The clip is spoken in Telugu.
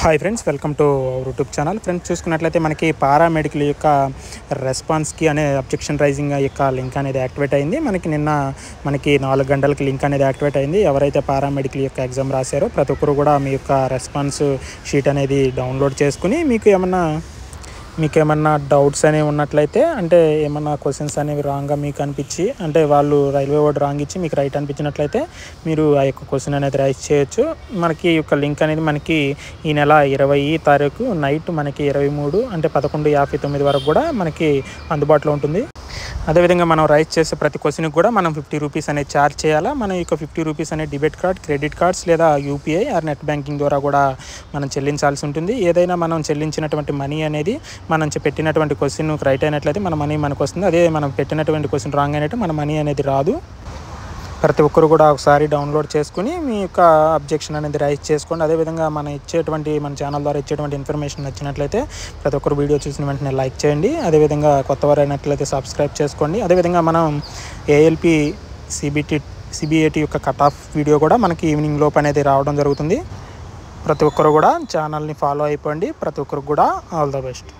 Hi friends, welcome to our YouTube channel. Friends, చూసుకున్నట్లయితే మనకి పారామెడికల్ యొక్క రెస్పాన్స్కి అనే అబ్జెక్షన్ రైజింగ్ యొక్క లింక్ అనేది యాక్టివేట్ అయింది. మనకి 4 గంటలకి లింక్ అనేది యాక్టివేట్ అయింది. ఎవరైతే పారామెడికల్ యొక్క ఎగ్జామ్ రాశారో ప్రతి ఒక్కరు కూడా మీ యొక్క రెస్పాన్స్ షీట్ అనేది డౌన్లోడ్ చేసుకుని మీకు ఏమన్నా డౌట్స్ అనేవి ఉన్నట్లయితే, అంటే ఏమన్నా క్వశ్చన్స్ అనేవి రాంగ్గా మీకు అనిపించి, అంటే వాళ్ళు రైల్వే బోర్డు రాంగ్ ఇచ్చి మీకు రైట్ అనిపించినట్లయితే మీరు ఆ యొక్క క్వశ్చన్ అనేది రైజ్ చేయొచ్చు. మనకి ఈ యొక్క లింక్ అనేది మనకి ఈ నెల 20 తారీఖు నైట్ మనకి 23 అంటే 11:59 వరకు కూడా మనకి అందుబాటులో ఉంటుంది. అదేవిధంగా మనం రైజ్ చేసే ప్రతి క్వశ్చన్కి కూడా మనం 50 రూపీస్ అనేది ఛార్జ్ చేయాలా. మనం ఈ 50 రూపీస్ అనేది డెబిట్ కార్డ్, క్రెడిట్ కార్డ్స్ లేదా యూపీఐ ఆర్ నెట్ బ్యాంకింగ్ ద్వారా కూడా మనం చెల్లించాల్సి ఉంటుంది. ఏదైనా మనం చెల్లించినటువంటి మనీ అనేది మనం పెట్టినటువంటి క్వశ్చన్కి రైట్ అయినట్లయితే మన మనీ మనకు వస్తుంది. అదే మనం పెట్టినటువంటి క్వశ్చన్ రాంగ్ అయినట్టు మన మనీ అనేది రాదు. ప్రతి ఒక్కరు కూడా ఒకసారి డౌన్లోడ్ చేసుకుని మీ యొక్క అబ్జెక్షన్ అనేది రైజ్ చేసుకోండి. అదేవిధంగా మన ఛానల్ ద్వారా ఇచ్చేటువంటి ఇన్ఫర్మేషన్ నచ్చినట్లయితే ప్రతి ఒక్కరు వీడియో చూసిన వెంటనే లైక్ చేయండి. అదేవిధంగా కొత్తవారు అయినట్లయితే సబ్స్క్రైబ్ చేసుకోండి. అదేవిధంగా మనం ఏఎల్పి సిబిఐటి యొక్క కట్ ఆఫ్ వీడియో కూడా మనకి ఈవినింగ్ లోపు అనేది రావడం జరుగుతుంది. ప్రతి ఒక్కరు కూడా ఛానల్ని ఫాలో అయిపోండి. ప్రతి ఒక్కరికి కూడా ఆల్ ద బెస్ట్.